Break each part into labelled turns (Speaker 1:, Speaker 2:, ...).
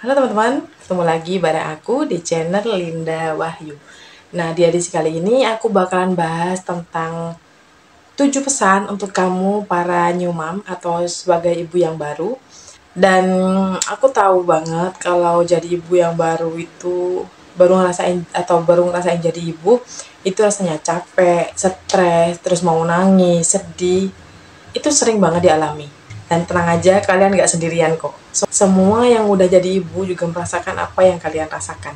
Speaker 1: Halo teman-teman, ketemu lagi bareng aku di channel Linda Wahyu. Nah, di edisi kali ini aku bakalan bahas tentang 7 pesan untuk kamu para new mom atau sebagai ibu yang baru. Dan aku tahu banget kalau jadi ibu yang baru itu baru ngerasain jadi ibu itu rasanya capek, stres, terus mau nangis, sedih, itu sering banget dialami. Dan tenang aja, kalian gak sendirian kok. Semua yang udah jadi ibu juga merasakan apa yang kalian rasakan.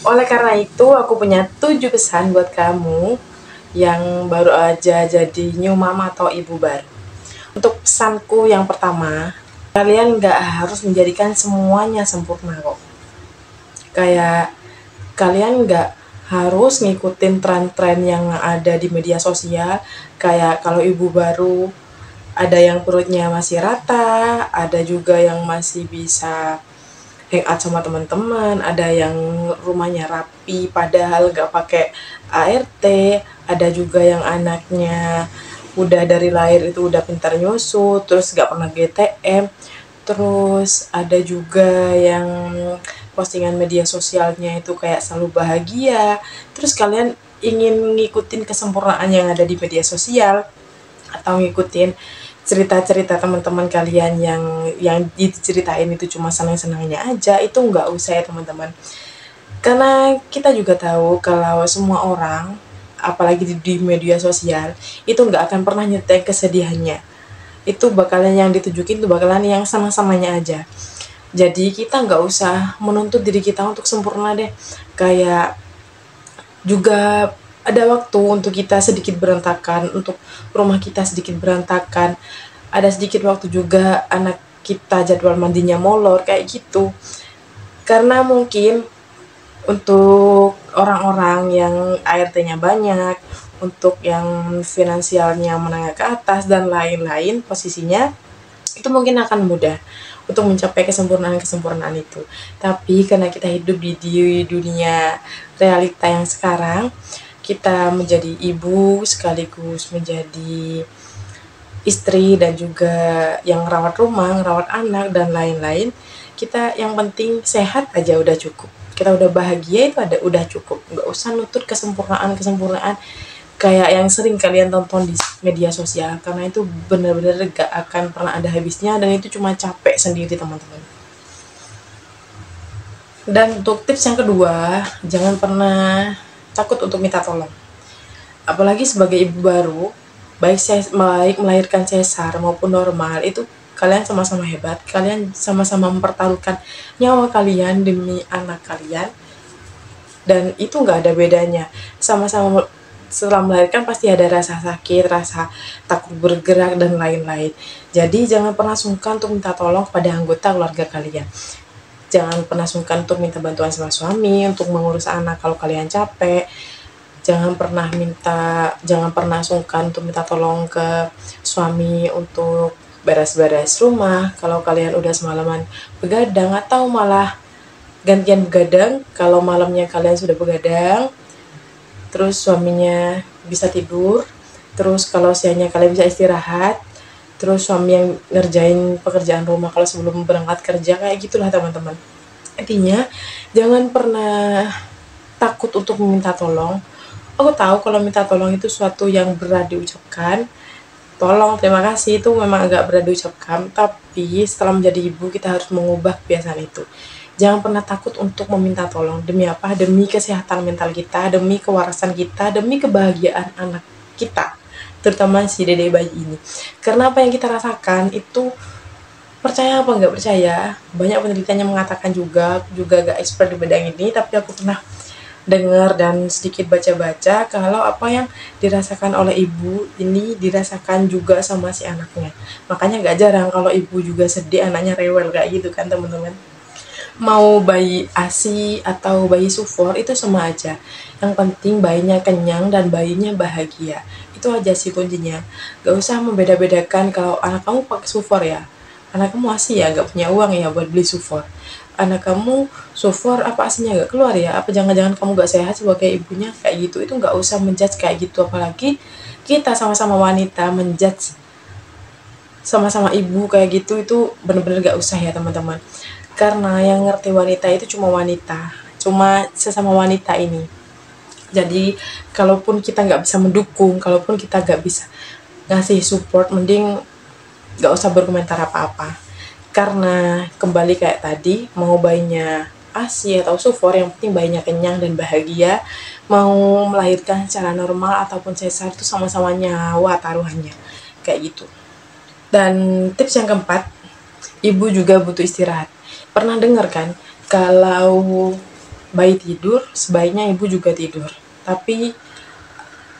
Speaker 1: Oleh karena itu, aku punya 7 pesan buat kamu yang baru aja jadi new mama atau ibu baru. Untuk pesanku yang pertama, kalian gak harus menjadikan semuanya sempurna kok. Kayak kalian gak harus ngikutin tren-tren yang ada di media sosial. Kayak kalau ibu baru ada yang perutnya masih rata, ada juga yang masih bisa hangout sama teman-teman, ada yang rumahnya rapi padahal nggak pakai ART, ada juga yang anaknya udah dari lahir itu udah pintar nyusu, terus nggak pernah GTM, terus ada juga yang postingan media sosialnya itu kayak selalu bahagia, terus kalian ingin ngikutin kesempurnaan yang ada di media sosial atau ngikutin cerita-cerita teman-teman kalian yang diceritain itu cuma senang-senangnya aja, itu nggak usah ya teman-teman. Karena kita juga tahu kalau semua orang, apalagi di media sosial, itu nggak akan pernah nyetek kesedihannya. Itu bakalan yang ditujukin tuh bakalan yang senang-senangnya aja. Jadi kita nggak usah menuntut diri kita untuk sempurna deh. Kayak juga ada waktu untuk kita sedikit berantakan, untuk rumah kita sedikit berantakan, ada sedikit waktu juga anak kita jadwal mandinya molor, kayak gitu. Karena mungkin untuk orang-orang yang ART-nya banyak, untuk yang finansialnya menengah ke atas, dan lain-lain posisinya, itu mungkin akan mudah untuk mencapai kesempurnaan-kesempurnaan itu. Tapi karena kita hidup di dunia realita yang sekarang, kita menjadi ibu sekaligus menjadi istri dan juga yang rawat rumah, rawat anak dan lain-lain. Kita yang penting sehat aja udah cukup. Kita udah bahagia itu udah cukup. Nggak usah nutut kesempurnaan kayak yang sering kalian tonton di media sosial, karena itu benar-benar gak akan pernah ada habisnya dan itu cuma capek sendiri teman-teman. Dan untuk tips yang kedua, jangan pernah takut untuk minta tolong. Apalagi sebagai ibu baru, baik melahirkan sesar maupun normal, itu kalian sama-sama hebat, kalian sama-sama mempertaruhkan nyawa kalian demi anak kalian, dan itu nggak ada bedanya. Sama-sama setelah melahirkan pasti ada rasa sakit, rasa takut bergerak, dan lain-lain. Jadi jangan pernah sungkan untuk minta tolong kepada anggota keluarga kalian. Jangan pernah sungkan untuk minta bantuan sama suami untuk mengurus anak kalau kalian capek. Jangan pernah sungkan untuk minta tolong ke suami untuk beres-beres rumah kalau kalian udah semalaman begadang, atau malah gantian begadang kalau malamnya kalian sudah begadang, terus suaminya bisa tidur, terus kalau siangnya kalian bisa istirahat, terus suami yang ngerjain pekerjaan rumah kalau sebelum berangkat kerja, kayak gitulah teman-teman. Intinya jangan pernah takut untuk meminta tolong. Aku tahu kalau minta tolong itu suatu yang berat diucapkan, tolong, terima kasih, itu memang agak berat diucapkan, tapi setelah menjadi ibu kita harus mengubah kebiasaan itu. Jangan pernah takut untuk meminta tolong. Demi apa? Demi kesehatan mental kita, demi kewarasan kita, demi kebahagiaan anak kita, terutama si dede bayi ini. Karena apa yang kita rasakan itu, percaya apa nggak percaya, banyak penelitian yang mengatakan juga gak expert di bidang ini, tapi aku pernah dengar dan sedikit baca-baca kalau apa yang dirasakan oleh ibu ini dirasakan juga sama si anaknya. Makanya gak jarang kalau ibu juga sedih anaknya rewel, kayak gitu kan teman-teman. Mau bayi ASI atau bayi sufor itu sama aja. Yang penting bayinya kenyang dan bayinya bahagia. Itu aja sih kuncinya. Gak usah membeda-bedakan kalau anak kamu pakai sufor ya, anak kamu ASI ya, gak punya uang ya buat beli sufor. Anak kamu sufor apa ASInya gak keluar ya, apa jangan-jangan kamu gak sehat sebagai ibunya, kayak gitu. Itu gak usah menjudge kayak gitu. Apalagi kita sama-sama wanita menjudge sama-sama ibu kayak gitu, itu bener-bener gak usah ya teman-teman. karena yang ngerti wanita itu cuma wanita, cuma sesama wanita ini. Jadi kalaupun kita nggak bisa mendukung, kalaupun kita nggak bisa ngasih support, mending nggak usah berkomentar apa-apa. Karena kembali kayak tadi, mau bayinya ASI atau sufor, yang penting bayinya kenyang dan bahagia. Mau melahirkan secara normal ataupun sesar itu sama-sama nyawa taruhannya, kayak gitu. Dan tips yang keempat, ibu juga butuh istirahat. Pernah dengar kan, kalau bayi tidur, sebaiknya ibu juga tidur. Tapi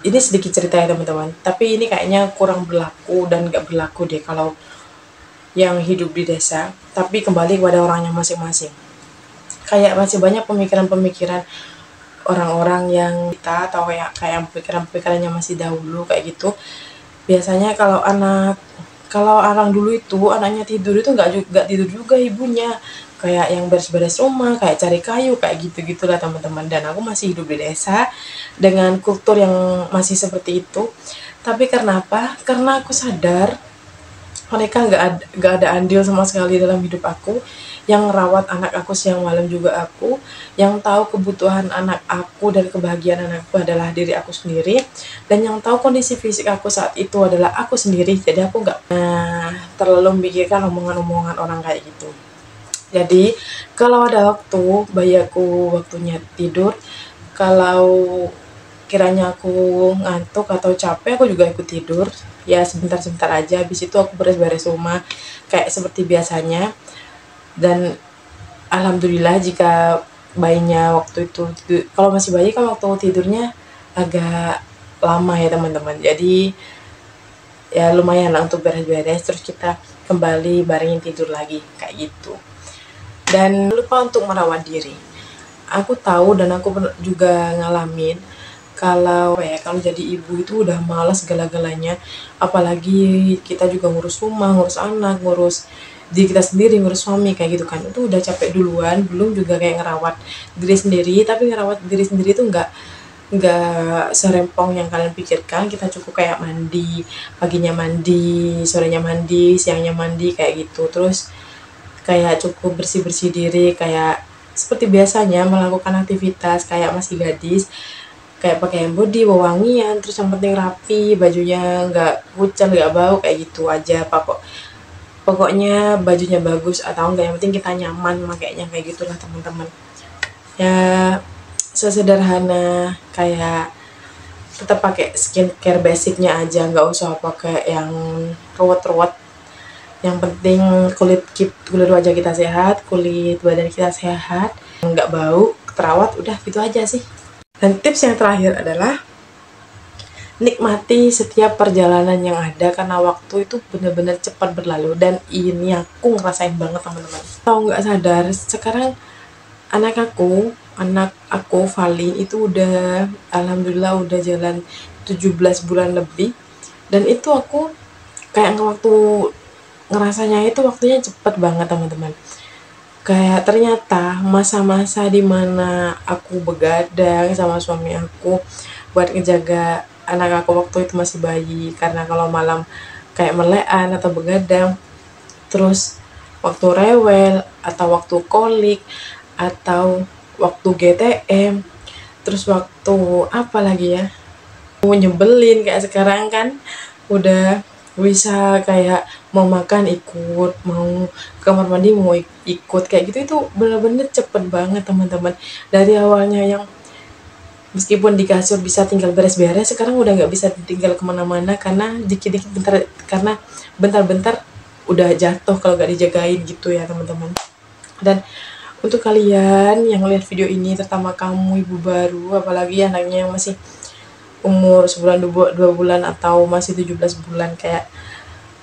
Speaker 1: ini sedikit cerita ya teman-teman, tapi ini kayaknya kurang berlaku dan gak berlaku deh kalau yang hidup di desa. Tapi kembali kepada orangnya masing-masing. Kayak masih banyak pemikiran-pemikiran orang-orang yang kita, atau kayak pemikiran-pemikiran yang masih dahulu kayak gitu. Biasanya kalau orang dulu itu anaknya tidur itu nggak tidur juga ibunya, kayak yang beres-beres rumah, kayak cari kayu, kayak gitu-gitulah teman-teman. Dan aku masih hidup di desa dengan kultur yang masih seperti itu. Tapi karena apa? Karena aku sadar mereka nggak ada andil sama sekali dalam hidup aku. Yang ngerawat anak aku siang malam juga aku, yang tahu kebutuhan anak aku dan kebahagiaan anakku adalah diri aku sendiri, dan yang tahu kondisi fisik aku saat itu adalah aku sendiri. Jadi aku nggak terlalu memikirkan omongan-omongan orang kayak gitu. Jadi kalau ada waktu bayi aku waktunya tidur, kalau kiranya aku ngantuk atau capek, aku juga ikut tidur ya, sebentar-sebentar aja. Habis itu aku beres-beres rumah kayak seperti biasanya. Dan alhamdulillah jika bayinya waktu itu kalau masih bayi kan waktu tidurnya agak lama ya teman-teman. Jadi ya lumayan lah untuk beres-beres, terus kita kembali barengin tidur lagi kayak gitu. Dan lupa untuk merawat diri. Aku tahu dan aku juga ngalamin kalau jadi ibu itu udah malas segala-galanya, apalagi kita juga ngurus rumah, ngurus anak, ngurus diri kita sendiri, ngurus suami kayak gitu kan. Itu udah capek duluan, belum juga kayak ngerawat diri sendiri. Tapi ngerawat diri sendiri itu nggak serempong yang kalian pikirkan. Kita cukup kayak mandi, paginya mandi, sorenya mandi, siangnya mandi kayak gitu. Terus kayak cukup bersih-bersih diri, kayak seperti biasanya melakukan aktivitas kayak masih gadis, kayak pakai body, wewangian, terus yang penting rapi, bajunya nggak kucel, nggak bau, kayak gitu aja. Pokoknya bajunya bagus atau enggak, yang penting kita nyaman makainya, kayak gitulah teman-teman. Ya sesederhana kayak tetap pakai skincare basicnya aja, nggak usah pakai yang ruwet-ruwet. Yang penting kulit wajah kita sehat, kulit badan kita sehat, nggak bau, terawat, udah gitu aja sih. Dan tips yang terakhir adalah nikmati setiap perjalanan yang ada, karena waktu itu benar-benar cepat berlalu. Dan ini aku ngerasain banget teman-teman. Tahu nggak sadar, sekarang anak aku Valin itu udah alhamdulillah udah jalan 17 bulan lebih. Dan itu aku kayak waktu ngerasanya itu waktunya cepet banget teman-teman. Kayak ternyata masa-masa dimana aku begadang sama suami aku buat ngejaga anak aku waktu itu masih bayi, karena kalau malam kayak melean atau begadang, terus waktu rewel atau waktu kolik atau waktu GTM, terus waktu apa lagi ya, nyebelin kayak sekarang kan udah bisa kayak mau makan ikut, mau kamar mandi mau ikut, kayak gitu. Itu bener-bener cepet banget teman-teman. Dari awalnya yang meskipun di kasur bisa tinggal beres-beres, sekarang udah nggak bisa tinggal kemana-mana karena dikit-dikit bentar-bentar udah jatuh kalau nggak dijagain gitu ya teman-teman. Dan untuk kalian yang lihat video ini, terutama kamu ibu baru, apalagi anaknya yang masih umur sebulan 2 bulan atau masih 17 bulan kayak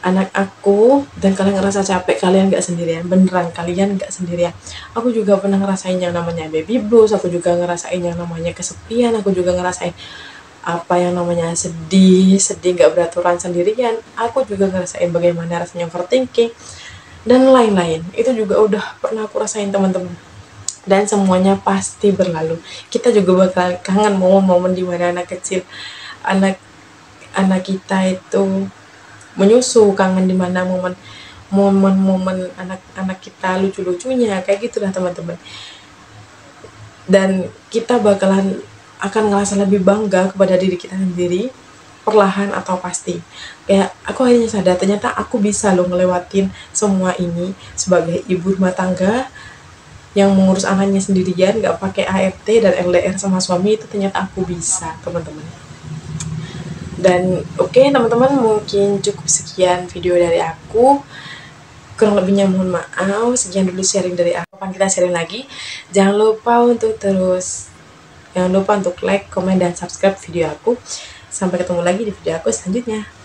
Speaker 1: anak aku, dan kalian ngerasa capek, kalian gak sendirian, beneran kalian gak sendirian. Aku juga pernah ngerasain yang namanya baby blues, aku juga ngerasain yang namanya kesepian, aku juga ngerasain apa yang namanya sedih gak beraturan sendirian, aku juga ngerasain bagaimana rasanya overthinking dan lain-lain. Itu juga udah pernah aku rasain teman-teman. Dan semuanya pasti berlalu. Kita juga bakal kangen momen-momen di mana anak kecil, anak kita itu menyusu, kangen di mana momen-momen anak-anak kita lucu-lucunya kayak gitulah teman-teman. Dan kita akan ngerasa lebih bangga kepada diri kita sendiri, perlahan atau pasti. Kayak aku akhirnya sadar ternyata aku bisa loh ngelewatin semua ini sebagai ibu rumah tangga yang mengurus anaknya sendirian, gak pakai ART dan LDR sama suami. Itu ternyata aku bisa teman-teman. Dan oke, teman-teman, mungkin cukup sekian video dari aku. Kurang lebihnya mohon maaf. Sekian dulu sharing dari aku. Kapan kita sharing lagi? Jangan lupa untuk like, komen, dan subscribe video aku. Sampai ketemu lagi di video aku selanjutnya.